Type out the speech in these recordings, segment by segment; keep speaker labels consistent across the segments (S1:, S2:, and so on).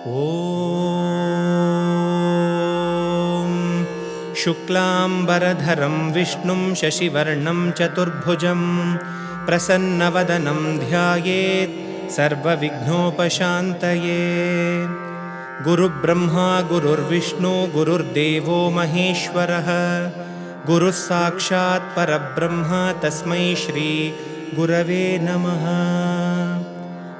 S1: ॐ शुक्लाम्बरधरं विष्णुं शशिवर्णं चतुर्भुजं प्रसन्नवदनं ध्यायेत् सर्वविघ्नोपशान्तये। गुरुब्रह्मा गुरुर्विष्णु गुरुर्देवो महेश्वरः, गुरुः साक्षात् परब्रह्म तस्मै श्री गुरवे नमः।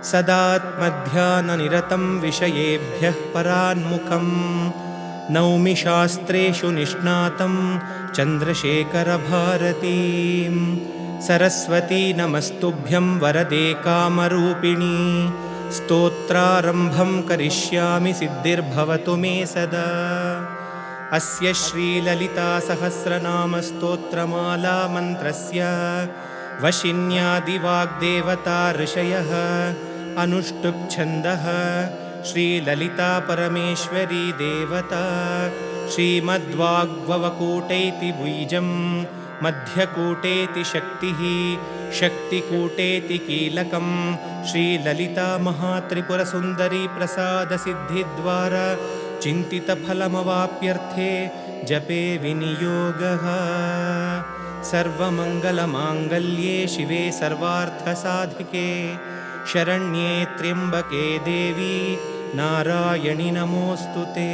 S1: सदात्मध्याननिरतं विषयेभ्यः परान्मुखं नौमि शास्त्रेषु निष्णातं चन्द्रशेखरभारतीं। सरस्वती नमस्तुभ्यं वरदे कामरूपिणी, स्तोत्रारम्भं करिष्यामि सिद्धिर्भवतु मे सदा। अस्य श्रीललितासहस्रनामस्तोत्रमाला मन्त्रस्य वशिन्यादिवाग्देवता ऋषयः अनुष्टुप् छन्दः। श्रीललिता परमेश्वरी देवता श्रीमद्वाग्भवकूटेति बीजं, मध्यकूटेति शक्तिः, शक्तिकूटेति कीलकं। श्रीललिता महात्रिपुरसुन्दरी प्रसादसिद्धिद्वारा चिन्तितफलमवाप्यर्थे जपे विनियोगः। सर्वमङ्गलमाङ्गल्ये शिवे सर्वार्थसाधिके, शरण्ये त्र्यम्बके देवी नारायणि नमोऽस्तुते।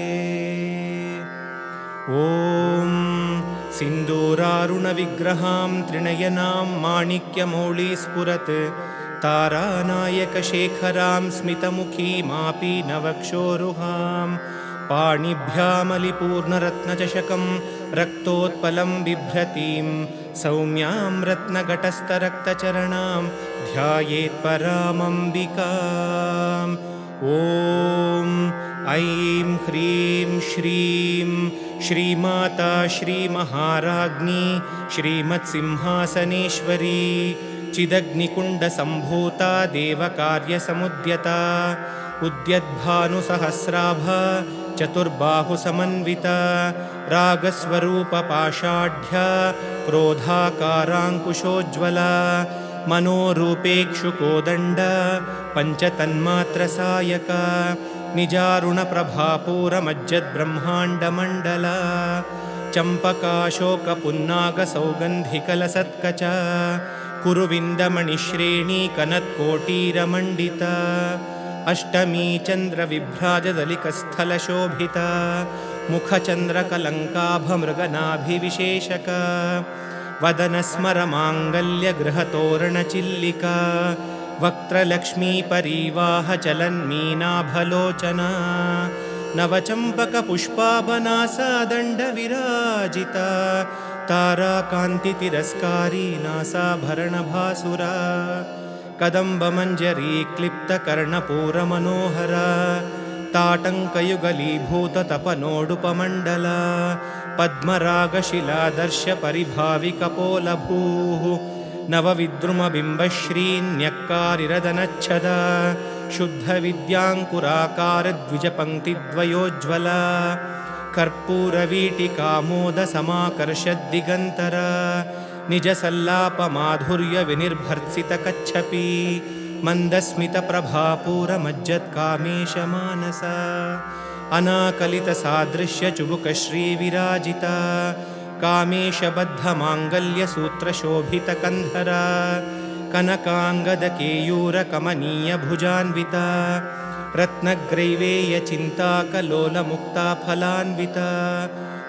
S1: ॐ सिन्दूरारुणविग्रहां त्रिनयनां माणिक्यमौळीस्फुरत्, तारानायकशेखरां स्मितमुखीमापि नवक्षोरुहां। पाणिभ्यामलिपूर्णरत्नचषकं रक्तोत्पलं बिभ्रतीं, सौम्यां रत्नघटस्थरक्तचरणां ध्यायेत् परामम्बिकाम्। ॐ ऐं ह्रीं श्रीं श्रीमाता श्रीमहाराज्ञी श्रीमत्सिंहासनेश्वरी, चिदग्निकुण्डसम्भूता देवकार्यसमुद्यता, उद्यद्भानुसहस्राभा चतुर्बाहुसमन्विता, रागस्वरूपपाषाढ्या क्रोधाकाराङ्कुशोज्ज्वला, मनोरूपेक्षुकोदण्ड पञ्चतन्मात्रसायका, निजारुणप्रभापूरमज्जद्ब्रह्माण्डमण्डला, चम्पकाशोकपुन्नागसौगन्धिकलसत्कचा, कुरुविन्दमणिश्रेणी कनत्कोटीरमण्डिता, अष्टमी चन्द्रविभ्राजदलिकस्थलशोभिता, मुखचन्द्रकलङ्काभमृगनाभिविशेषका, वदनस्मरमाङ्गल्यगृहतोरणचिल्लिका, वक्त्रलक्ष्मीपरीवाहचलन्मीनाभलोचना, नवचम्पकपुष्पाभनासा दण्डविराजिता, ताराकान्तितिरस्कारी नासाभरणभासुरा, कदम्बमञ्जरी क्लिप्तकर्णपूरमनोहरा, ताटङ्कयुगलीभूततपनोडुपमण्डला, पद्मरागशिलादर्शपरिभाविकपोलभूः, नवविद्रुमबिम्बश्रीन्यक्कारिरदनच्छदा, शुद्धविद्याङ्कुराकारद्विजपङ्क्तिद्वयोज्ज्वला, कर्पूरवीटिकामोदसमाकर्षद्दिगन्तरा, निजसल्लापमाधुर्यविनिर्भर्त्सितकच्छपी, मन्दस्मितप्रभापूरमज्जत्कामेशमानसा, अनाकलितसादृश्यचुबुकश्रीविराजिता, कामेशबद्धमाङ्गल्यसूत्रशोभितकन्धरा, कनकाङ्गदकेयूरकमनीयभुजान्विता, रत्नग्रैवेयचिन्ताकलोलमुक्ताफलान्विता,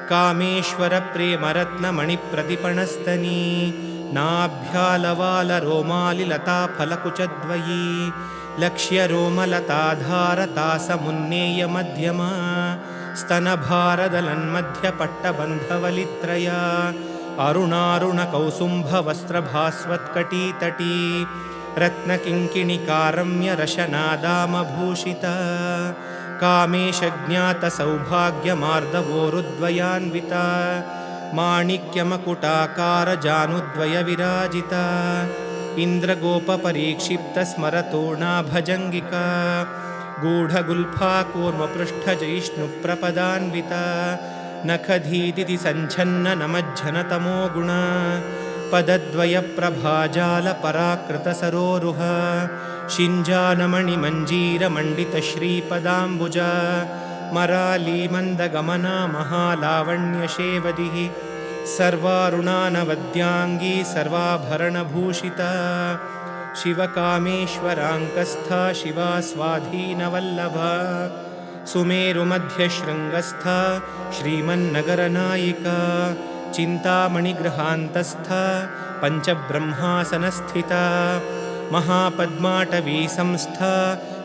S1: कामेश्वरप्रेमरत्नमणिप्रतिपणस्तनी, नाभ्यालवालरोमालिलताफलकुचद्वयी, लक्ष्यरोमलताधारतासमुन्नेयमध्यमा, स्तनभारदलन्मध्यपट्टबन्धवलित्रया, अरुणारुणकौसुम्भवस्त्रभास्वत्कटीतटी, रत्नकिङ्किणिकारम्यरशनादामभूषिता, कामेशज्ञातसौभाग्यमार्दवोरुद्वयान्विता, माणिक्यमकुटाकारजानुद्वयविराजिता, इन्द्रगोपपरीक्षिप्तस्मरतोणाभजङ्गिका, गूढगुल्फा कूर्मपृष्ठजैष्णुप्रपदान्विता, नखधीदिति सञ्छन्ननमज्झनतमोगुणा, पदद्वयप्रभाजालपराकृतसरोरुहा, शिञ्जानमणिमञ्जीरमण्डितश्रीपदाम्बुजा मरालीमन्दगमना महालावण्यशेवदिः सर्वारुणानवद्याङ्गी सर्वाभरणभूषिता शिवकामेश्वराङ्कस्था शिवा स्वाधीनवल्लभा सुमेरुमध्यशृङ्गस्था श्रीमन्नगरनायिका चिन्तामणिगृहान्तस्था पञ्चब्रह्मासनस्थिता महापद्माटवीसंस्था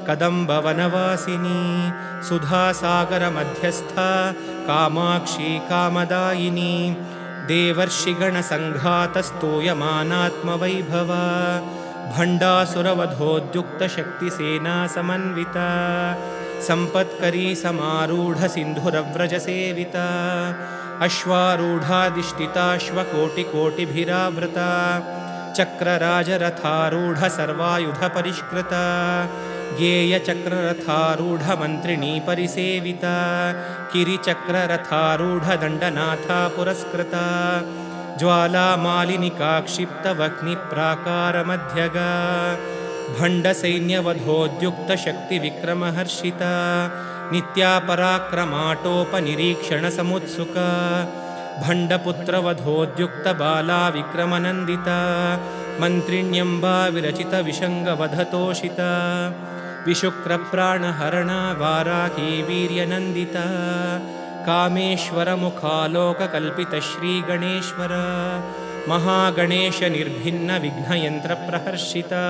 S1: कदम्बवनवासिनी सुधासागरमध्यस्था कामाक्षी कामदायिनी देवर्षिगणसङ्घातस्तूयमानात्मवैभवा भण्डासुरवधोद्युक्तशक्तिसेना समन्विता सम्पत्करी समारूढसिन्धुरव्रजसेविता अश्वारूढाधिष्ठिताश्वकोटिकोटिभिरावृता चक्रराजरथारूढसर्वायुधपरिष्कृता गेयचक्ररथारूढमन्त्रिणी परिसेविता किरिचक्ररथारूढदण्डनाथा पुरस्कृता ज्वालामालिनिकाक्षिप्तवह्निप्राकारमध्यगा भण्डसैन्यवधोद्युक्तशक्तिविक्रमहर्षिता नित्यापराक्रमाटोपनिरीक्षणसमुत्सुका भण्डपुत्रवधोद्युक्तबाला विक्रमनन्दिता मन्त्रिण्यम्बा विरचितविषङ्गवधतोषिता विशुक्रप्राणहरणा वाराही वीर्यनन्दिता कामेश्वरमुखालोककल्पितश्रीगणेश्वर महागणेशनिर्भिन्नविघ्नयन्त्रप्रहर्षिता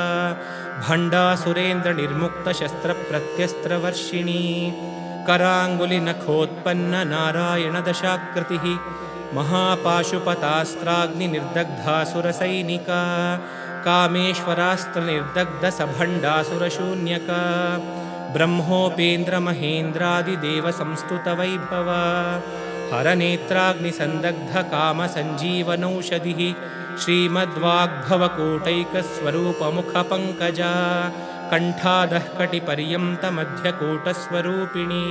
S1: भण्डासुरेन्द्रनिर्मुक्तशस्त्रप्रत्यस्त्रवर्षिणी कराङ्गुलिनखोत्पन्ननारायणदशाकृतिः महापाशुपतास्त्राग्निनिर्दग्धासुरसैनिका कामेश्वरास्त्रनिर्दग्धसभण्डासुरशून्यका ब्रह्मोपेन्द्रमहेन्द्रादिदेवसंस्तुतवैभवा हरनेत्राग्निसन्दग्धकामसञ्जीवनौषधिः श्रीमद्वाग्भवकूटैकस्वरूपमुखपङ्कजा कण्ठादः कटिपर्यन्तमध्यकूटस्वरूपिणी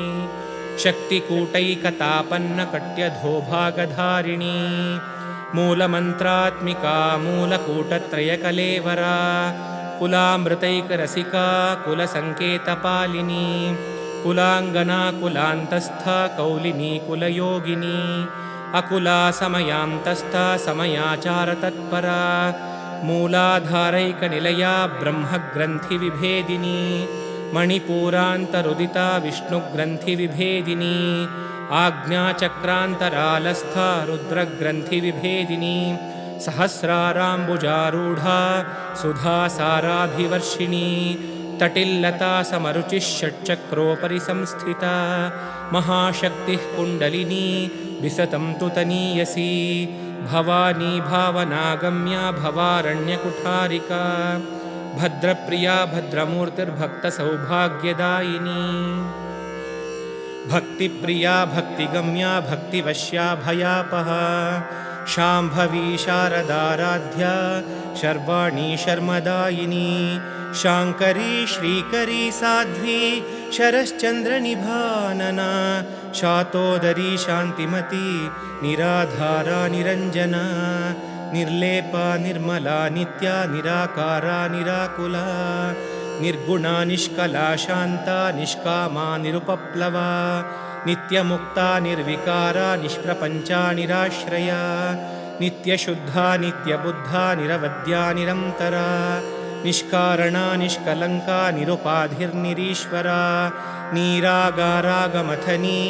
S1: शक्तिकूटैकतापन्नकट्यधोभागधारिणी मूलमन्त्रात्मिका मूलकूटत्रयकलेवरा कुलामृतैकरसिका कुलसङ्केतपालिनी कुलाङ्गना कुलान्तस्था कौलिनी कुलयोगिनी अकुला समयान्तस्था समयाचारतत्परा मूलाधारैकनिलया ब्रह्मग्रन्थिविभेदिनी मणिपूरान्तरुदिता विष्णुग्रन्थिविभेदिनी आज्ञाचक्रान्तरालस्था रुद्रग्रन्थिविभेदिनी सहस्राराम्बुजारूढा सुधासाराभिवर्षिणी तटिल्लता समरुचिः षट्चक्रोपरि संस्थिता महाशक्तिः कुण्डलिनी विसतं तु तनीयसी भवानी भावनागम्या भवारण्यकुठारिका भद्रप्रिया भद्रमूर्तिर्भक्तसौभाग्यदायिनी भक्तिप्रिया भक्तिगम्या भक्तिवश्या भयापहा शाम्भवी शारदाराध्या शर्वाणी शर्मदायिनी शाङ्करी श्रीकरी साध्वी शरश्चन्द्रनिभानना शातोदरी शान्तिमती निराधारा निरञ्जना निर्लेपा निर्मला नित्या निराकारा निराकुला निर्गुणा निष्कला शान्ता निष्कामा निरुपप्लवा नित्यमुक्ता निर्विकारा निष्प्रपञ्चा निराश्रया नित्यशुद्धा नित्यबुद्धा निरवद्या निरन्तरा निष्कारणा निष्कलङ्का निरुपाधिर्निरीश्वरा नीरागारागमथनी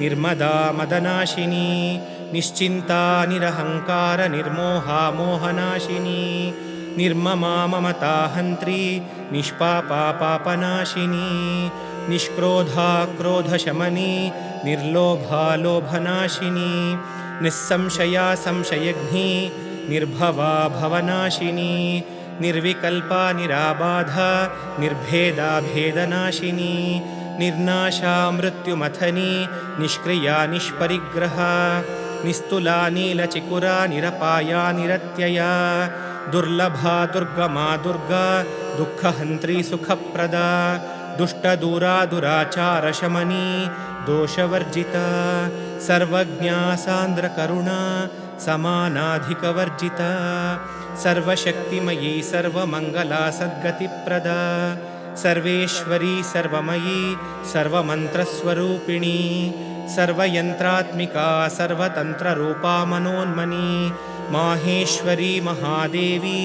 S1: निर्मदा मदनाशिनी निश्चिन्ता निरहङ्कार निर्मोहा मोहनाशिनी निर्ममा ममता हन्त्री निष्पापा पापनाशिनी निष्क्रोधा क्रोधशमनी निर्लोभा लोभनाशिनी निस्संशया संशयघ्नी निर्भवा भवनाशिनी निर्विकल्पा निराबाधा निर्भेदा भेदनाशिनी निर्नाशा मृत्युमथनी निष्क्रिया निष्परिग्रहा निस्तुला नीलचिकुरा निरपाया निरत्यया दुर्लभा दुर्गमा दुर्गा दुःखहन्त्री सुखप्रदा दुष्टदूरा दुराचारशमनी दोषवर्जिता सर्वज्ञा सान्द्रकरुणा समानाधिकवर्जिता सर्वशक्तिमयी सर्वमङ्गला सद्गतिप्रदा सर्वेश्वरी सर्वमयी सर्वमन्त्रस्वरूपिणी सर्वयन्त्रात्मिका सर्वतन्त्ररूपा मनोन्मनी माहेश्वरी महादेवी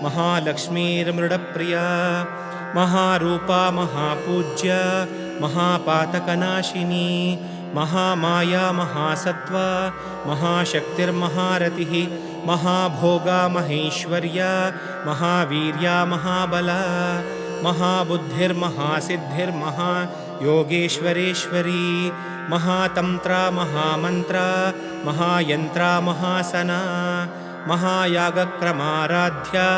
S1: महालक्ष्मीर्मृडप्रिया महारूपा महापूज्या महापातकनाशिनी महामाया महासत्त्वा महाशक्तिर्महारतिः महाभोगा महेश्वर्या महावीर्या महाबला महाबुद्धिर्महासिद्धिर्महा योगेश्वरेश्वरी महातन्त्रा महामन्त्रा महायन्त्रा महासना महायागक्रमाराध्या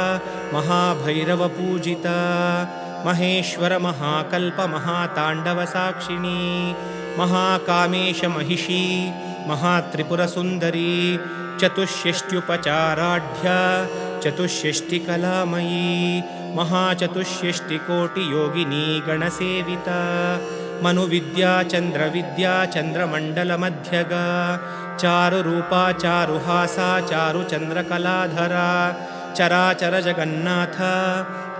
S1: महाभैरवपूजिता महेश्वर महाकल्प महाताण्डवसाक्षिणी महाकामेशमहिषी महात्रिपुरसुन्दरी चतुष्षष्ट्युपचाराढ्या चतुष्षष्टिकलामयी महाचतुष्षष्टिकोटियोगिनी गणसेविता मनुविद्या चन्द्रविद्या चन्द्रमण्डलमध्यगा चारुरूपा चारुहासा चारुचन्द्रकलाधरा चराचरजगन्नाथ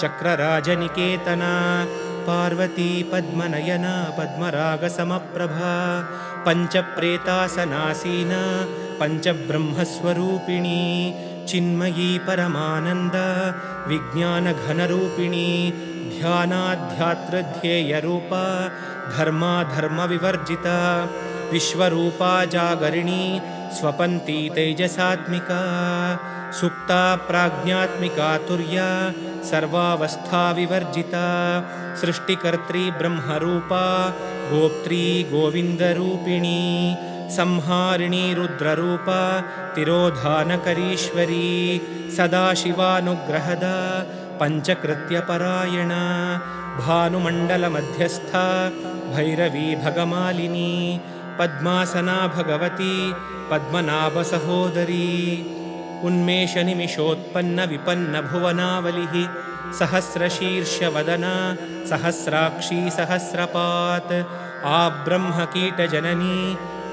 S1: चक्रराजनिकेतना पार्वती पद्मनयना पद्मरागसमप्रभा पञ्चप्रेतासनासीना पञ्चब्रह्मस्वरूपिणी चिन्मयी परमानन्द विज्ञानघनरूपिणी ध्यानाध्यातृध्येयरूपा धर्माधर्मविवर्जिता विश्वरूपा जागरिणी स्वपन्ती तेजसात्मिका सुप्ता प्राज्ञात्मिका तुर्या सर्वावस्थाविवर्जिता सृष्टिकर्त्री ब्रह्मरूपा गोप्त्री गोविन्दरूपिणी संहारिणी रुद्ररूपा तिरोधानकरीश्वरी सदाशिवानुग्रहदा पञ्चकृत्यपरायणा भानुमण्डलमध्यस्था भैरवी भगमालिनी पद्मासना भगवती पद्मनाभसहोदरी उन्मेषनिमिषोत्पन्नविपन्नभुवनावलिः सहस्रशीर्षवदना सहस्राक्षी सहस्रपात् आब्रह्मकीटजननी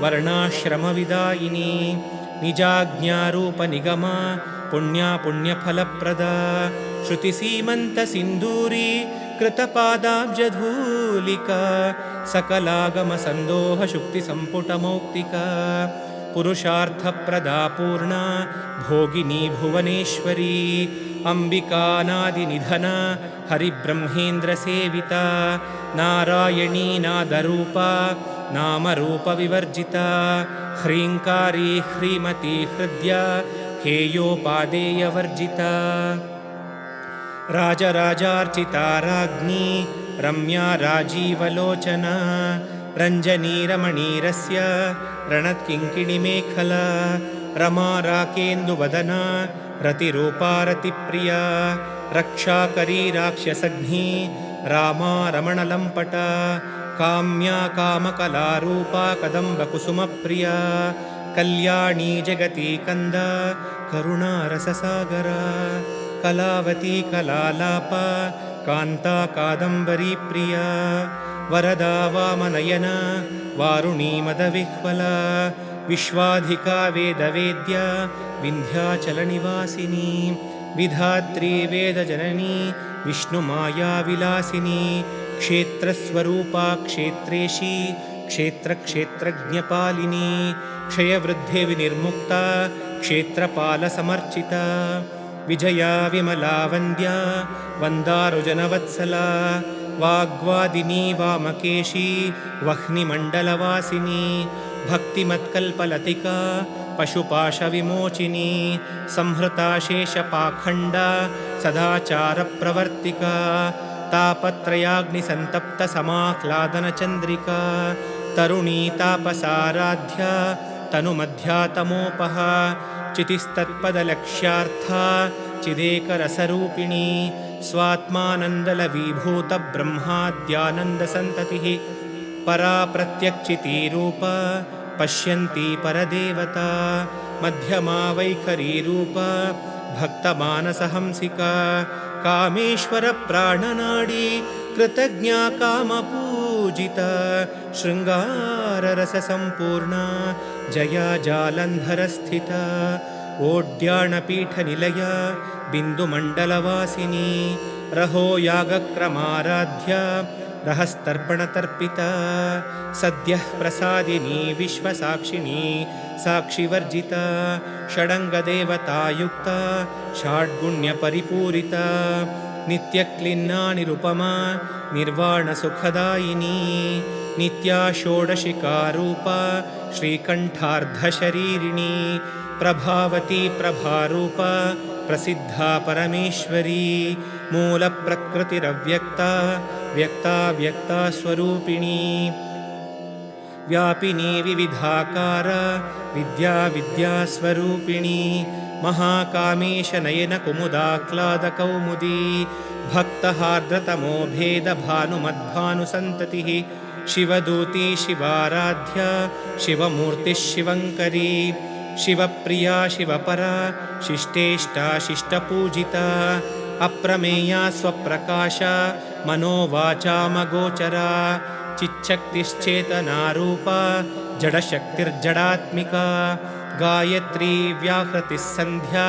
S1: वर्णाश्रमविदायिनी निजाज्ञारूपनिगमा पुण्या पुण्यफलप्रदा श्रुतिसीमन्तसिन्दूरी कृतपादाब्जधूलिका सकलागमसन्दोहशुक्तिसम्पुटमौक्तिका पुरुषार्थप्रदा पूर्णा भोगिनी भुवनेश्वरी अम्बिकानादिनिधना हरिब्रह्मेन्द्रसेविता नारायणी नादरूपा नामरूपविवर्जिता ह्रीङ्कारी ह्रीमती हृद्या हेयोपादेयवर्जिता राजराजार्चिता राज्ञी रम्या राजीवलोचना रञ्जनी रमणीरस्य रणत्किङ्किणिमेखला रमा राकेन्दुवदना रतिरूपा रतिप्रिया रक्षाकरी राक्षसघ्नी रामा रमणलम्पटा काम्या कामकलारूपा कदम्बकुसुमप्रिया कल्याणी जगती कन्दा करुणारससागरा कलावती कलालापा कान्ता कादम्बरी प्रिया वरदा वामनयना वारुणी मदविह्वला विश्वाधिका वेदवेद्या विन्ध्याचलनिवासिनी विधात्री वेदजननी विष्णुमायाविलासिनी क्षेत्रस्वरूपा क्षेत्रेशी क्षेत्रक्षेत्रज्ञपालिनी क्षयवृद्धिविनिर्मुक्ता क्षेत्रपालसमर्चिता विजया विमला वन्द्या वन्दारुजनवत्सला वाग्वादिनी वामकेशी वह्निमण्डलवासिनी भक्तिमत्कल्पलतिका पशुपाशविमोचिनी संहृता शेषपाखण्डा सदाचारप्रवर्तिका तापत्रयाग्निसन्तप्तसमाह्लादनचन्द्रिका तरुणी तापसाराध्या तनुमध्यातमोपः चितिस्तत्पदलक्ष्यार्था चिदेकरसरूपिणी स्वात्मानन्दलवीभूतब्रह्माद्यानन्दसन्ततिः परा प्रत्यक्षितीरूपा पश्यन्ती परदेवता मध्यमा वैखरीरूपा भक्तमानसहंसिका कामेश्वरप्राणनाडी कृतज्ञा कामपूजिता शृङ्गाररसात्मिका रससम्पूर्णा जया जालन्धरस्थिता ओड्याणपीठनिलया बिन्दुमण्डलवासिनी रहो यागक्रमाराध्या रहस्तर्पणतर्पिता सद्यः प्रसादिनी विश्वसाक्षिणी साक्षिवर्जिता षडङ्गदेवतायुक्ता षड्गुण्यपरिपूरिता नित्यक्लिन्ना निरुपमा निर्वाणसुखदायिनी नित्या षोडशिकारूपा श्रीकण्ठार्धशरीरिणी प्रभावती प्रभारूपा प्रसिद्धा परमेश्वरी मूलप्रकृतिरव्यक्ता व्यक्ता व्यक्ता स्वरूपिणी व्यापिनी विविधाकारा विद्या विद्यास्वरूपिणी महाकामेशनयनकुमुदाह्लादकौमुदी भक्तहार्द्रतमो भेदभानुमद्भानुसन्ततिः शिवदूती शिवाराध्या शिवमूर्तिः शिवङ्करी शिवप्रिया शिवपरा शिष्टेष्टा शिष्टपूजिता अप्रमेया स्वप्रकाशा मनोवाचामगोचरा चिच्छक्तिश्चेतनारूपा जडशक्तिर्जडात्मिका गायत्री व्याहृतिः सन्ध्या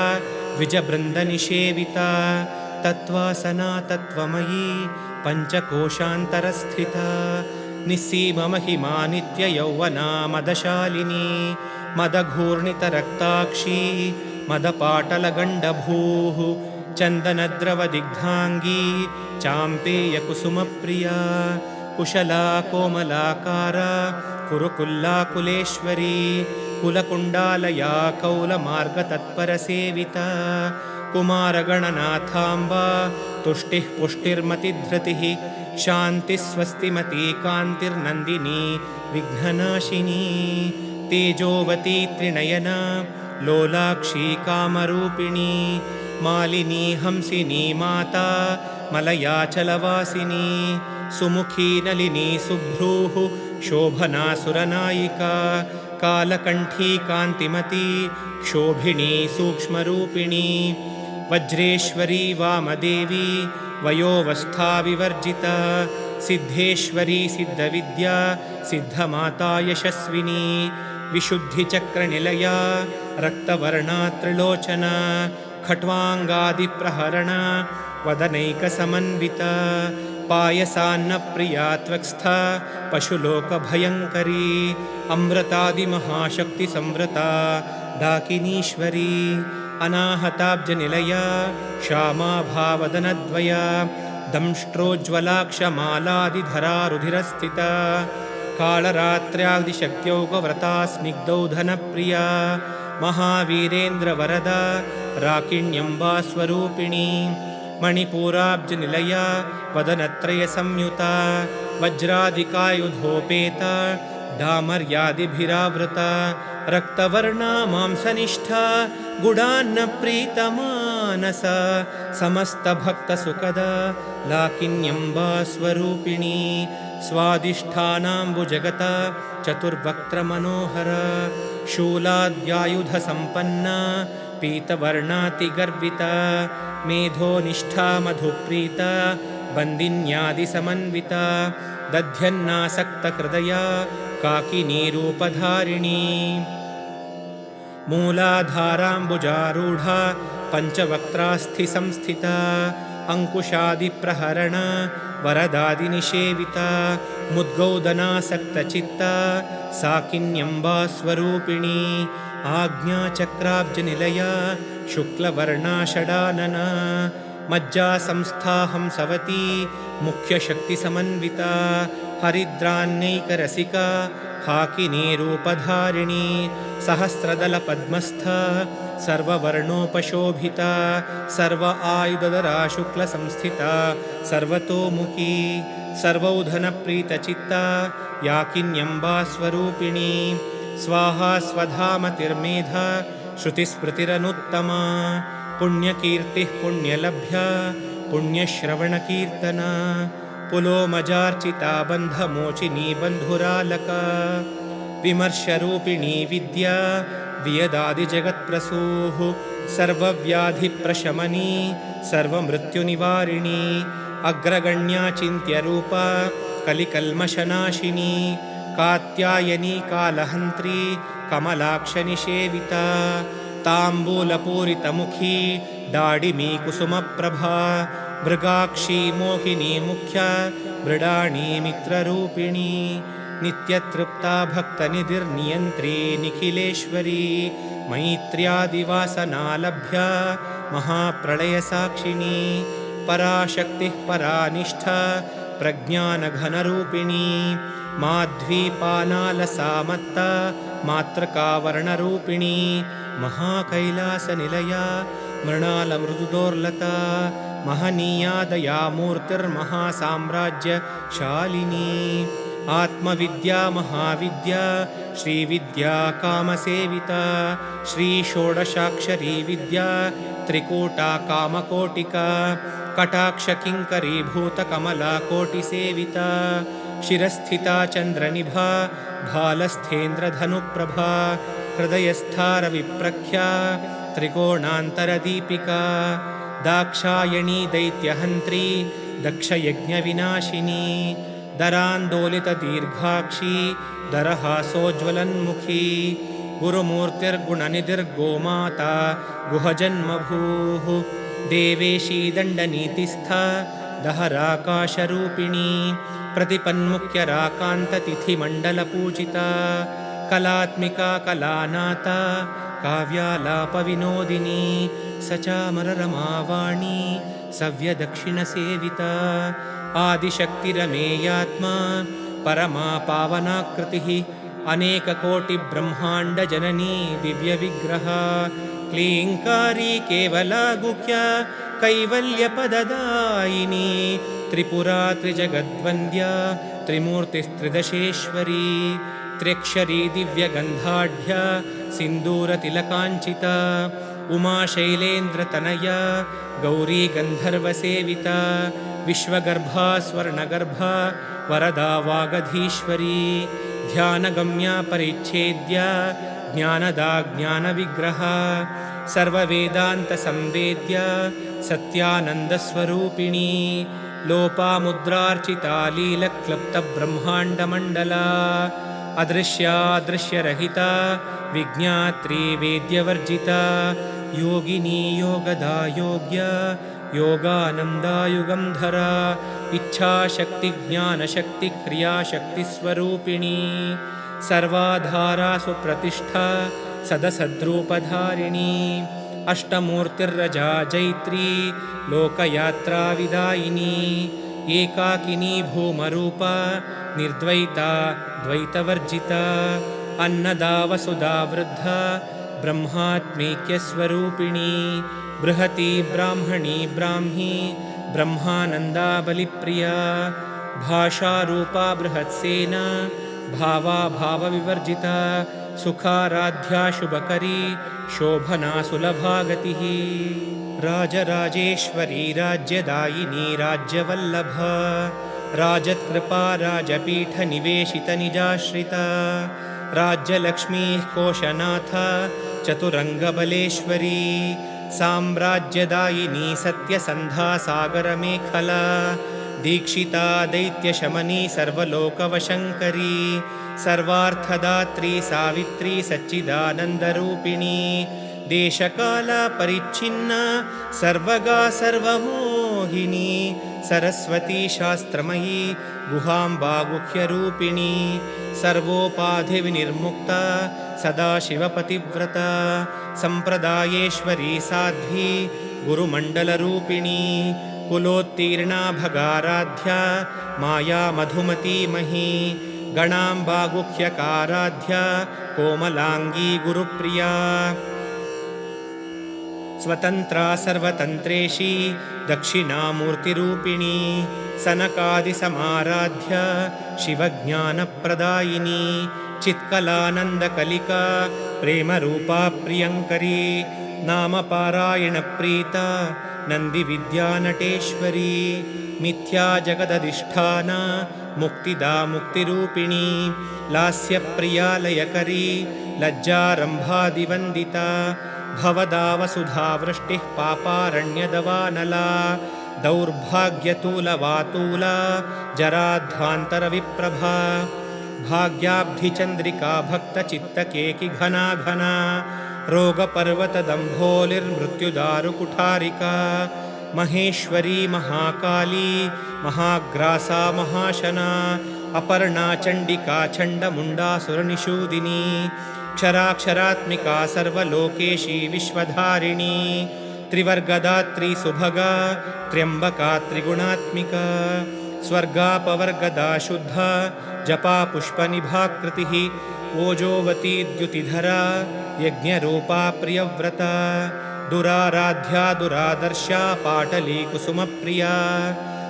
S1: द्विजबृन्दनिषेविता तत्त्वासना तत्त्वमयी पञ्चकोशान्तरस्थिता निस्सीममहिमा नित्ययौवना मदशालिनी मदघूर्णितरक्ताक्षी मदपाटलगण्डभूः चन्दनद्रवदिग्धाङ्गी चाम्पेयकुसुमप्रिया कुशला कोमलाकारा कुरुकुल्लाकुलेश्वरी कुलकुण्डालया कौलमार्गतत्परसेविता कुमारगणनाथाम्बा तुष्टिः पुष्टिर्मतिधृतिः शान्तिस्वस्तिमती कान्तिर्नन्दिनी विघ्ननाशिनी तेजोवती त्रिनयना लोलाक्षी कामरूपिणी मालिनी हंसिनी माता मलयाचलवासिनी सुमुखी नलिनी सुभ्रूः शोभना सुरनायिका कालकण्ठी कान्तिमती क्षोभिणी सूक्ष्मरूपिणी वज्रेश्वरी वामदेवी वयोवस्था विवर्जिता सिद्धेश्वरी सिद्धविद्या सिद्धमाता यशस्विनी विशुद्धिचक्रनिलया रक्तवर्णा त्रिलोचना खट्वाङ्गादिप्रहरणा वदनैकसमन्विता पायसान्नप्रिया त्वक्स्था पशुलोकभयङ्करी अमृतादिमहाशक्तिसंवृता डाकिनीश्वरी अनाहताब्जनिलया श्यामाभावदनद्वया दंष्ट्रोज्ज्वलाक्षमालादिधरा रुधिरस्थिता कालरात्र्यादिशक्त्यौकव्रता स्निग्धौधनप्रिया महावीरेन्द्रवरदा राकिण्यम्बा स्वरूपिणी मणिपूराब्जनिलया वदनत्रयसंयुता वज्रादिकायुधोपेता डामर्यादिभिरावृता रक्तवर्णा मांसनिष्ठा गुडान्नप्रीतमानसा समस्तभक्तसुखदा लाकिन्यम्बा स्वरूपिणी स्वादिष्ठानाम्बुजगता चतुर्वक्त्रमनोहरा शूलाद्यायुधसम्पन्ना पीतवर्णातिगर्विता मेधोनिष्ठा मधुप्रीता बन्दिन्यादिसमन्विता दध्यन्नासक्तहृदया काकिनीरूपधारिणी मूलाधाराम्बुजारूढा पञ्चवक्त्रास्थिसंस्थिता अङ्कुशादिप्रहरण वरदादिनिषेविता मुद्गौदनासक्तचित्ता साकिन्यम्बा स्वरूपिणी आज्ञाचक्राब्जनिलया शुक्लवर्णा षडानना मज्जासंस्था हंसवती मुख्यशक्तिसमन्विता हरिद्रान्यैकरसिका हाकिनीरूपधारिणी सहस्रदलपद्मस्था सर्ववर्णोपशोभिता सर्व आयुधधरा शुक्लसंस्थिता सर्वतोमुखी सर्वौधनप्रीतचित्ता याकिन्यम्बा स्वरूपिणी स्वाहा स्वधामतिर्मेधा श्रुतिस्मृतिरनुत्तमा पुण्यकीर्तिः पुण्यलभ्या पुण्यश्रवणकीर्तना पुलोमजार्चिता बन्धमोचिनी बन्धुरालका विमर्शरूपिणी विद्या वियदादिजगत्प्रसूः सर्वव्याधिप्रशमनी सर्वमृत्युनिवारिणी अग्रगण्या चिन्त्यरूपा कलिकल्मषनाशिनी कात्यायनी कालहन्त्री कमलाक्षनिषेविता ताम्बूलपूरितमुखी दाडिमी कुसुमप्रभा मृगाक्षी मोहिनी मुख्या मृडाणी मित्ररूपिणी नित्यतृप्ता भक्तनिधिर्नियन्त्री निखिलेश्वरी मैत्र्यादिवासनालभ्या महाप्रलयसाक्षिणी पराशक्तिः परानिष्ठा प्रज्ञानघनरूपिणी माध्वीपानालसामत्ता मातृकावर्णरूपिणी महाकैलासनिलया मृणालमृदुदोर्लता महनीया दयामूर्तिर्महासाम्राज्यशालिनी आत्मविद्या महाविद्या श्रीविद्या कामसेविता श्रीषोडशाक्षरी विद्या त्रिकूटा कामकोटिका कटाक्षकिङ्करीभूतकमलाकोटिसेविता शिरस्थिता चन्द्रनिभा भालस्थेन्द्रधनुप्रभा हृदयस्था रविप्रख्या त्रिकोणान्तरदीपिका दाक्षायणी दैत्यहन्त्री दक्षयज्ञविनाशिनी दरान्दोलितदीर्घाक्षी दरहासोज्ज्वलन्मुखी गुरुमूर्तिर्गुणनिधिर्गोमाता गुहजन्मभूः देवेशी दण्डनीतिस्था दहराकाशरूपिणी प्रतिपन्मुख्यराकान्ततिथिमण्डलपूजिता कलात्मिका कलानाता काव्यालापविनोदिनी सचामररमावाणी सव्यदक्षिणसेविता आदिशक्तिरमेयात्मा परमा पावनाकृतिः अनेककोटिब्रह्माण्डजननी दिव्यविग्रहा क्लीङ्कारी केवला गुह्या कैवल्यपददायिनी त्रिपुरा त्रिजगद्वन्द्या त्रिमूर्तिस्त्रिदशेश्वरी त्र्यक्षरी दिव्यगन्धाढ्या सिन्दूरतिलकाञ्चिता उमाशैलेन्द्रतनया गौरी गन्धर्वसेविता विश्वगर्भा स्वर्णगर्भा वरदा वागधीश्वरी ध्यानगम्या परिच्छेद्या ज्ञानदा ज्ञानविग्रहा सर्ववेदान्तसंवेद्या सत्यानन्दस्वरूपिणी लोपामुद्रार्चिता लीलक्लुप्तब्रह्माण्डमण्डला अदृश्यादृश्यरहिता विज्ञात्री वेद्यवर्जिता योगिनी योगदा योग्या योगानन्दायुगंधरा इच्छाशक्तिज्ञानशक्तिक्रियाशक्तिस्वरूपिणी सर्वाधारा सुप्रतिष्ठा सदसद्रूपधारिणी अष्टमूर्तिर्रजा जैत्री लोकयात्राविदायिनी एकाकिनी भूमरूपा निर्द्वैता द्वैतवर्जिता अन्नदा वसुधा वृद्धा ब्रह्मात्मैक्यस्वरूपिणी बृहती ब्राह्मणी ब्राह्मी ब्रह्मानन्दा बलिप्रिया भाषारूपा बृहत्सेना भावा भावविवर्जिता सुखाराध्या शुभकरी शोभना सुलभा गतिः राजराजेश्वरी राज्यदायिनी राज्यवल्लभा राजत्कृपा राजपीठनिवेशितनिजाश्रिता राज्यलक्ष्मीः कोशनाथा चतुरङ्गबलेश्वरी साम्राज्यदायिनी सत्यसन्धा सागरमेखला दीक्षिता दैत्यशमनी सर्वलोकवशङ्करी सर्वार्थदात्री सावित्री सच्चिदानन्दरूपिणी देशकाला परिच्छिन्ना सर्वगा सर्वमोहिनी सरस्वती शास्त्रमयी गुहाम्बा गुह्यरूपिणी सर्वोपाधिविनिर्मुक्ता सदाशिवपतिव्रता सम्प्रदायेश्वरी साध्वी गुरुमण्डलरूपिणी कुलोत्तीर्णा भगाराध्या माया मधुमती मही गणाम्बा गुह्यकाराध्या कोमलांगी गुरुप्रिया स्वतंत्रा सर्वतंत्रेशी दक्षिणामूर्तिरूपिणी सनकादिसमाराध्या शिवज्ञानप्रदायिनी चित्कलानन्दकलिका प्रेमरूपा प्रियङ्करी नामपारायणप्रीता नन्दिविद्यानटेश्वरी मिथ्या जगदधिष्ठाना मुक्तिदा मुक्तिरूपिणी लास्यप्रिया लयकरी लज्जारम्भादिवन्दिता भवदा वसुधा वृष्टिः पापारण्यदवानला दौर्भाग्यतूलवातूला जराध्वान्तरविप्रभा भाग्याब्धिचन्द्रिका भक्तचित्तकेकि घना घना रोगपर्वतदम्भोलिर्मृत्युदारुकुठारिका महेश्वरी महाकाली महाग्रासा महाशना अपर्णा चण्डिका चण्डमुण्डासुरनिषूदिनी क्षराक्षरात्मिका सर्वलोकेशी विश्वधारिणी त्रिवर्गदात्री सुभगा त्र्यम्बका त्रिगुणात्मिका स्वर्गापवर्गदा शुद्धा जपा पुष्पनिभाकृतिः ओजोवती द्युतिधरा यज्ञरूपा प्रियव्रता दुराराध्या दुरादर्शा पाटली कुसुमप्रिया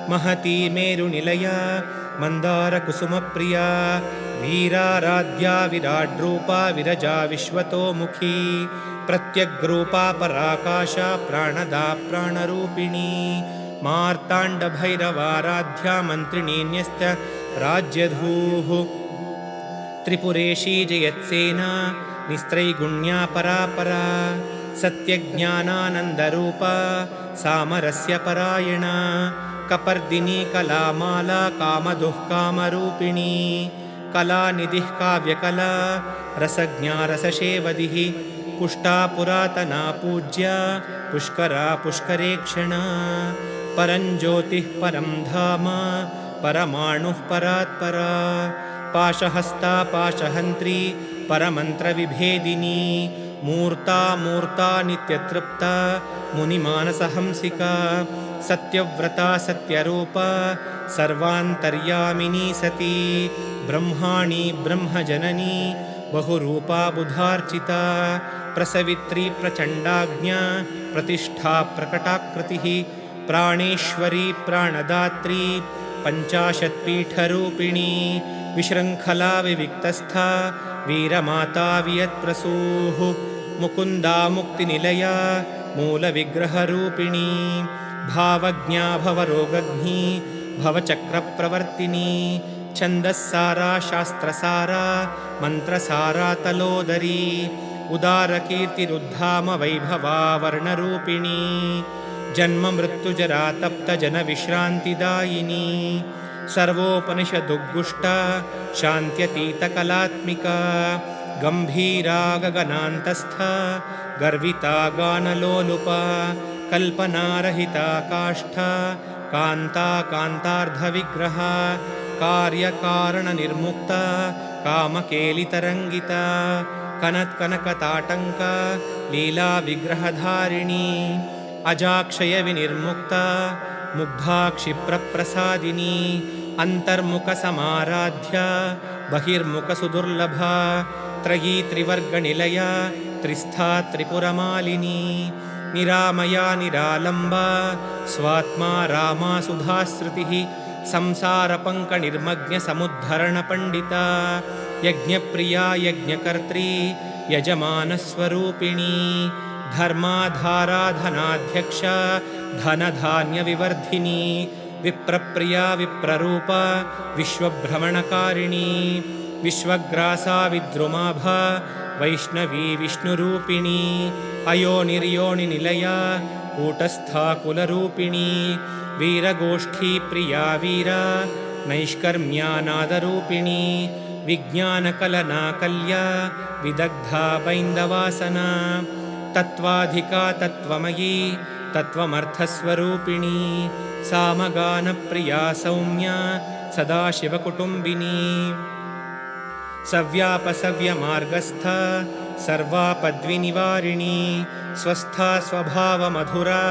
S1: महती मेरुनिलया मन्दारकुसुमप्रिया वीराराध्या विराड्रूपा विरजा विश्वतोमुखी प्रत्यग्रूपा पराकाशा प्राणदा प्राणरूपिणी मार्ताण्डभैरवाराध्या मन्त्रिणीन्यश्च राज्यधूः त्रिपुरेशी जयत्सेना निस्त्रैगुण्या परापरा सत्यज्ञानानन्दरूपा सामरस्य परायणा कपर्दिनी कलामाला कामदुःकामरूपिणी कलानिधिः काव्यकला रसज्ञा रससेवदिः पुष्टा पुरातना पूज्या पुष्करा पुष्करेक्षणा परञ्ज्योतिः परं धाम परमाणुः परात्परा पाशहस्ता पाशहन्त्री परमन्त्रविभेदिनी मूर्ता मूर्ता नित्यतृप्ता मुनिमानसहंसिका सत्यव्रता सत्यरूपा सर्वान्तर्यामिनी सती ब्रह्माणी ब्रह्मजननी बहुरूपा बुधार्चिता प्रसवित्री प्रचण्डाज्ञा प्रतिष्ठा प्रकटाकृतिः प्राणेश्वरी प्राणदात्री पञ्चाशत्पीठरूपिणी विशृङ्खला विविक्तस्था वीरमाता वियत्प्रसूः मुकुन्दा मुक्तिनिलया मूलविग्रहरूपिणी भावज्ञा भवरोगघ्नी भवचक्रप्रवर्तिनी छन्दस्सारा शास्त्रसारा मन्त्रसारा तलोदरी उदारकीर्तिरुद्धाम वैभवा वर्णरूपिणी जन्ममृत्युजरा तप्तजनविश्रान्तिदायिनी सर्वोपनिषदुद्गुष्टा शान्त्यतीतकलात्मिका गम्भीरा गगनान्तस्था गर्विता गानलोलुपा कल्पनारहिता काष्ठा कान्ता कान्तार्धविग्रहा कार्यकारणनिर्मुक्ता कामकेलितरङ्गिता कनत्कनकताटङ्का लीलाविग्रहधारिणी अजाक्षयविनिर्मुक्ता मुग्धा क्षिप्रप्रसादिनी अन्तर्मुखसमाराध्या बहिर्मुखसुदुर्लभा त्रयी त्रिवर्गनिलया त्रिस्था त्रिपुरमालिनी निरामया निरालम्बा स्वात्मा रामा सुधाश्रुतिः संसारपङ्कनिर्मग्नसमुद्धरणपण्डिता यज्ञप्रिया यज्ञकर्त्री यजमानस्वरूपिणी धर्माधाराधनाध्यक्षा धनधान्यविवर्धिनी विप्रप्रिया विप्ररूपा विश्वभ्रमणकारिणी विश्वग्रासा विद्रुमाभा वैष्णवी विष्णुरूपिणी अयोनिर्योनिनिलया कूटस्था कुलरूपिणी वीरगोष्ठी प्रिया वीरा नैष्कर्म्यानादरूपिणी विज्ञानकलना कल्या विदग्धा बैन्दवासना तत्त्वाधिका तत्त्वमयी तत्त्वमर्थस्वरूपिणी सामगानप्रिया सौम्या सदाशिवकुटुम्बिनी सव्यापसव्यमार्गस्था सर्वापद्विनिवारिणी स्वस्था स्वभावमधुरा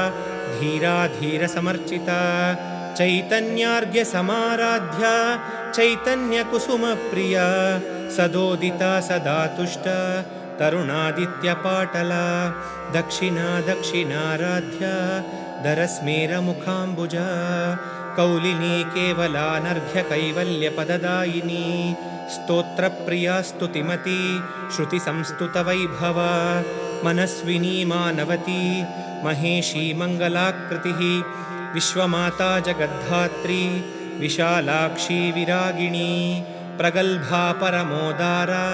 S1: धीरा धीरसमर्चिता चैतन्यार्घ्यसमाराध्या चैतन्यकुसुमप्रिया सदोदिता सदा तुष्टा तरुणादित्यपाटला दक्षिणा दक्षिणाराध्या दरस्मेरमुखाम्बुजा कौलिनी केवलानर्घ्यकैवल्यपददायिनी स्तोत्रप्रिया स्तुतिमती श्रुतिसंस्तुतवैभवा मनस्विनी मानवती महेशी मङ्गलाकृतिः विश्वमाता जगद्धात्री विशालाक्षी विरागिणी प्रगल्भा परमोदारा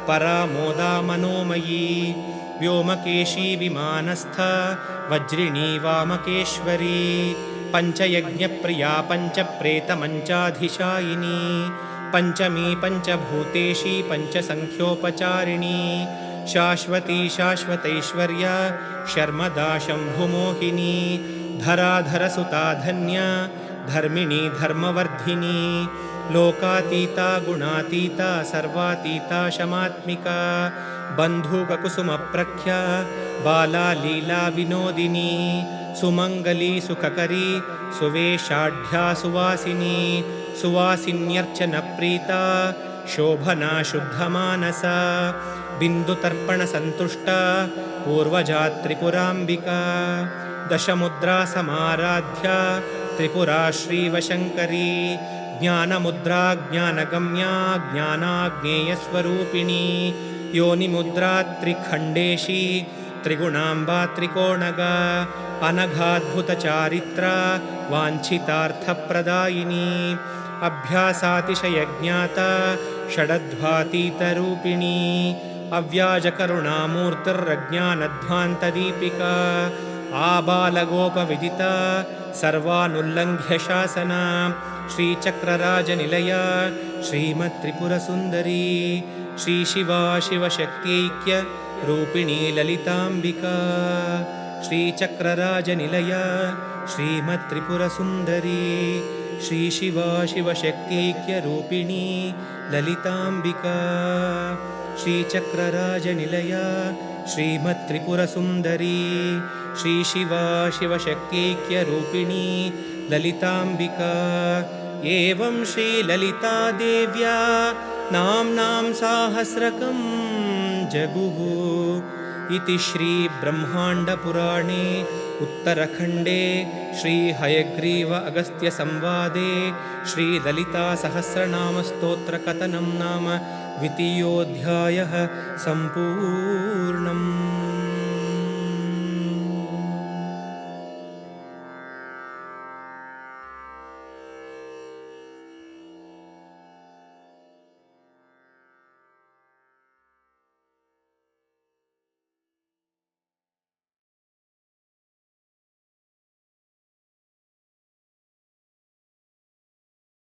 S1: परामोदा मनोमयी व्योमकेशी विमानस्था वज्रिणी वामकेश्वरी पञ्चयज्ञप्रिया पञ्चप्रेतमञ्चाधिशायिनी पञ्चमी पञ्चभूतेशी पञ्चसङ्ख्योपचारिणी शाश्वती शाश्वतैश्वर्या शर्मदा शम्भुमोहिनी धराधरसुता धन्या धर्मिणी धर्मवर्धिनी लोकातीता गुणातीता सर्वातीता शमात्मिका बन्धुककुसुमप्रख्या बाला लीला विनोदिनी सुमङ्गली सुखकरी सुवेशाढ्या सुवासिनी सुवासिन्यर्चनप्रीता शोभना शुद्धमानसा बिन्दुतर्पणसन्तुष्टा पूर्वजा त्रिपुराम्बिका दशमुद्रा समाराध्या त्रिपुरा श्रीवशङ्करी ज्ञानमुद्रा ज्ञानगम्या ज्ञानाज्ञेयस्वरूपिणी योनिमुद्रा त्रिखण्डेशी त्रिगुणाम्बा त्रिकोणगा अनघाद्भुतचारित्रा वाञ्छितार्थप्रदायिनी अभ्यासातिशयज्ञाता षडध्वातीतरूपिणी अव्याजकरुणामूर्तिरज्ञानध्वान्तदीपिका आबालगोपविदिता सर्वानुल्लङ्घ्य शासना श्रीचक्रराजनिलया श्रीमत्त्रिपुरसुन्दरी श्रीशिवा शिवशक्त्यैक्य रूपिणी ललिताम्बिका श्रीचक्रराजनिलया श्रीमत्त्रिपुरसुन्दरी श्रीशिवा शिवशक्त्यैक्य रूपिणी ललिताम्बिका श्रीचक्रराजनिलया श्रीमत्त्रिपुरसुन्दरी श्रीशिवा शिवशक्त्यैक्य रूपिणी ललिताम्बिका एवं श्रीललितादेव्या नाम्नां साहस्रकं जगुः इति श्रीब्रह्माण्डपुराणे उत्तरखण्डे श्रीहयग्रीव अगस्त्यसंवादे श्रीललितासहस्रनामस्तोत्रकथनं नाम द्वितीयोऽध्यायः सम्पूर्णम्।